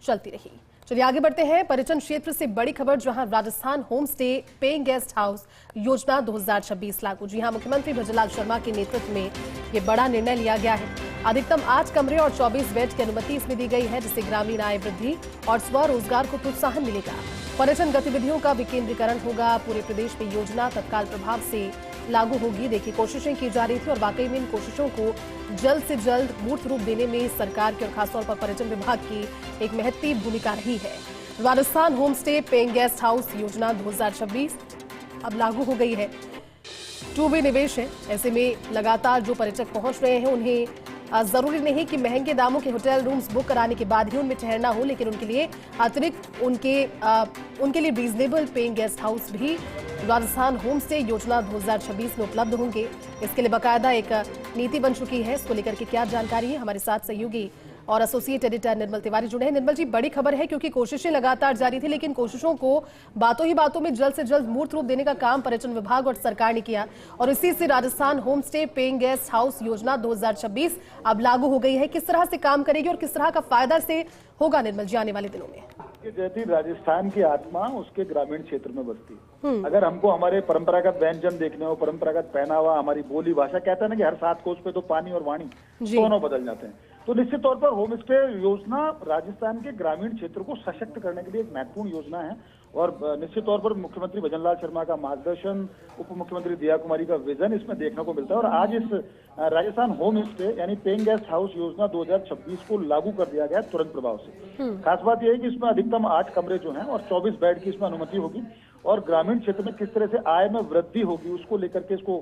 चलती रही। चलिए आगे बढ़ते हैं। पर्यटन क्षेत्र से बड़ी खबर, जहां Rajasthan home stay paying guest house योजना 2026 लागू। जी हां, मुख्यमंत्री भजनलाल शर्मा के नेतृत्व में ये बड़ा निर्णय लिया गया है। अधिकतम 8 कमरे और 24 बेड की अनुमति इसमें दी गई है, जिससे ग्रामीण आय वृद्धि और स्वरोजगार को प्रोत्साहन मिलेगा। पर्यटन गतिविधियों का विकेंद्रीकरण होगा। पूरे प्रदेश में योजना तत्काल प्रभाव से लागू होगी। देखिए, कोशिशें की जा रही थी और वाकई में इन कोशिशों को जल्द से जल्द मूर्त रूप देने में सरकार की और खासतौर पर पर्यटन विभाग की एक महत्वपूर्ण भूमिका रही है। Rajasthan home stay paying guest house योजना 2026 अब लागू हो गई है। टू वे निवेश है, ऐसे में लगातार जो पर्यटक पहुंच रहे हैं उन्हें जरूरी नहीं कि महंगे दामों के होटल रूम्स बुक कराने के बाद ही उनमें ठहरना हो, लेकिन उनके लिए अतिरिक्त उनके लिए रीजनेबल पेइंग गेस्ट हाउस भी राजस्थान होम स्टे योजना 2026 में उपलब्ध होंगे। इसके लिए बाकायदा एक नीति बन चुकी है। इसको लेकर के क्या जानकारी है, हमारे साथ सहयोगी और एसोसिएट एडिटर निर्मल तिवारी जुड़े हैं। निर्मल जी, बड़ी खबर है क्योंकि कोशिशें लगातार जारी थी, लेकिन कोशिशों को बातों ही बातों में जल्द से जल्द मूर्त रूप देने का काम पर्यटन विभाग और सरकार ने किया और इसी से Rajasthan home stay paying guest house योजना 2026 अब लागू हो गई है। किस तरह से काम करेगी और किस तरह का फायदा से होगा निर्मल जी आने वाले दिनों में? जैसी राजस्थान की आत्मा उसके ग्रामीण क्षेत्र में बसती है। अगर हमको हमारे परंपरागत व्यंजन देखने हो, परंपरागत पहनावा, हमारी बोली भाषा, कहते हैं ना कि हर 7 कोस पे तो पानी और वाणी दोनों बदल जाते हैं। तो निश्चित तौर पर होम स्टे योजना राजस्थान के ग्रामीण क्षेत्र को सशक्त करने के लिए एक महत्वपूर्ण योजना है और निश्चित तौर पर मुख्यमंत्री भजनलाल शर्मा का मार्गदर्शन, उप मुख्यमंत्री दिया कुमारी का विजन इसमें देखने को मिलता है। और आज इस राजस्थान होम स्टे यानी पेइंग गेस्ट हाउस योजना 2026 को लागू कर दिया गया तुरंत प्रभाव से। खास बात यह है कि इसमें अधिकतम 8 कमरे जो हैं और 24 बेड की इसमें अनुमति होगी और ग्रामीण क्षेत्र में किस तरह से आय में वृद्धि होगी उसको लेकर के इसको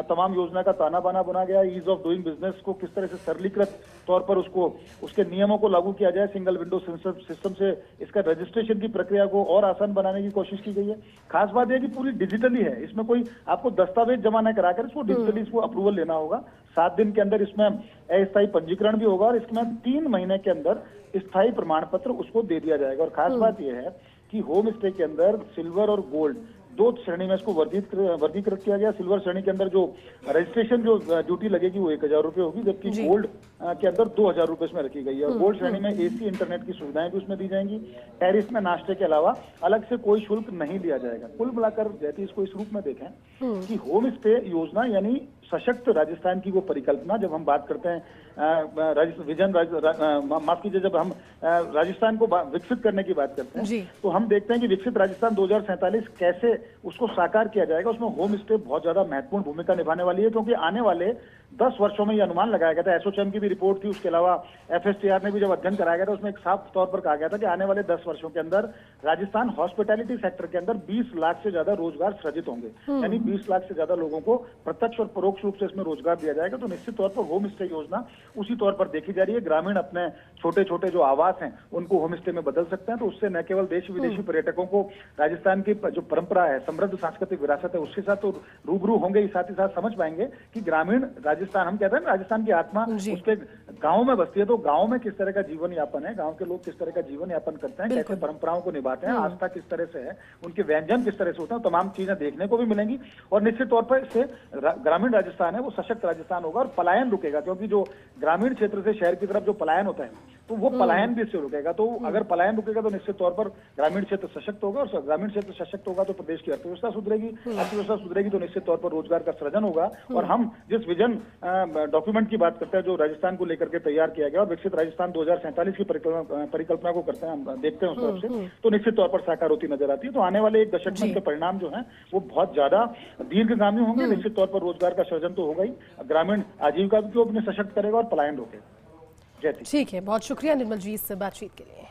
तमाम योजना का ताना बाना बना गया। ईज ऑफ डूइंग बिजनेस को किस तरह से सरलीकृत तौर पर उसके नियमों को लागू किया जाए। सिंगल विंडो सिस्टम से इसका रजिस्ट्रेशन की प्रक्रिया को और आसान बनाने की कोशिश की गई है। खास बात यह कि पूरी डिजिटली है, इसमें कोई आपको दस्तावेज जमा न कराकर इसको डिजिटली इसको अप्रूवल लेना होगा। 7 दिन के अंदर इसमें अस्थायी पंजीकरण भी होगा और इसमें 3 महीने के अंदर स्थायी प्रमाण पत्र उसको दे दिया जाएगा। और खास बात यह है कि होम स्टे के अंदर सिल्वर और गोल्ड 2 श्रेणी में इसको वर्गीकृत किया गया। सिल्वर श्रेणी के अंदर जो रजिस्ट्रेशन जो ड्यूटी लगेगी वो 1000 रुपये होगी, जबकि गोल्ड के अंदर 2000 रुपये इसमें रखी गई है। और गोल्ड श्रेणी में एसी इंटरनेट की सुविधाएं भी उसमें दी जाएंगी। टेरिस में नाश्ते के अलावा अलग से कोई शुल्क नहीं लिया जाएगा। कुल मिलाकर जैसे इसको इस रूप में देखें कि होम स्टे योजना यानी सशक्त राजस्थान की वो परिकल्पना। जब हम बात करते हैं माफ कीजिए, जब हम राजस्थान को विकसित करने की बात करते हैं तो हम देखते हैं कि विकसित राजस्थान 2047 कैसे उसको साकार किया जाएगा। उसमें होम स्टे बहुत ज्यादा महत्वपूर्ण भूमिका निभाने वाली है, क्योंकि आने वाले 10 वर्षों में ये अनुमान लगाया गया था। एसोचैम की भी रिपोर्ट थी, उसके अलावा FSTR ने भी जब अध्ययन कराया गया था उसमें एक साफ तौर पर कहा गया था कि आने वाले 10 वर्षों के अंदर राजस्थान हॉस्पिटैलिटी सेक्टर के अंदर 20 लाख से ज्यादा रोजगार सृजित होंगे। यानी 20 लाख से ज्यादा लोगों को प्रत्यक्ष और परोक्ष रूप से इसमें रोजगार दिया जाएगा। तो निश्चित तौर पर होम स्टे योजना उसी तौर पर देखी जा रही है। ग्रामीण अपने छोटे छोटे जो आवास हैं उनको होम स्टे में बदल सकते हैं। तो उससे न केवल देशी विदेशी पर्यटकों को राजस्थान की जो परंपरा है, समृद्ध सांस्कृतिक विरासत है, उसके साथ तो रूबरू होंगे ही, साथ ही साथ समझ पाएंगे कि ग्रामीण राजस्थान, हम कहते हैं राजस्थान की आत्मा उसके गांव में बसती है। तो गांव में किस तरह का जीवन यापन है, गांव के लोग किस तरह का जीवन यापन करते हैं, कैसे परंपराओं को निभाते हैं, आस्था किस तरह से है, उनके व्यंजन किस तरह से होते हैं, तमाम चीजें देखने को भी मिलेंगी। और निश्चित तौर पर इससे ग्रामीण राजस्थान है वो सशक्त राजस्थान होगा और पलायन रुकेगा, क्योंकि जो ग्रामीण क्षेत्र से शहर की तरफ जो पलायन होता है तो वो पलायन भी इससे रुकेगा। तो अगर पलायन रुकेगा तो निश्चित तौर पर ग्रामीण क्षेत्र सशक्त होगा और ग्रामीण क्षेत्र सशक्त होगा तो प्रदेश की अर्थव्यवस्था सुधरेगी, अर्थव्यवस्था सुधरेगी तो निश्चित तौर पर रोजगार का सृजन होगा। और हम जिस विजन डॉक्यूमेंट की बात करते हैं जो राजस्थान को लेकर के तैयार किया गया और विकसित राजस्थान 2047 की परिकल्पना को करते हैं, हम देखते हैं उस तरफ से, तो निश्चित तौर पर साकार होती नजर आती है। तो आने वाले 1 दशक में इसके परिणाम जो है वो बहुत ज्यादा दीर्घगामी होंगे। निश्चित तौर पर रोजगार का सृजन तो होगा ही, ग्रामीण आजीविका को अपने सशक्त करेगा और पलायन रोकेगा। ठीक है, बहुत शुक्रिया निर्मल जी इस बातचीत के लिए।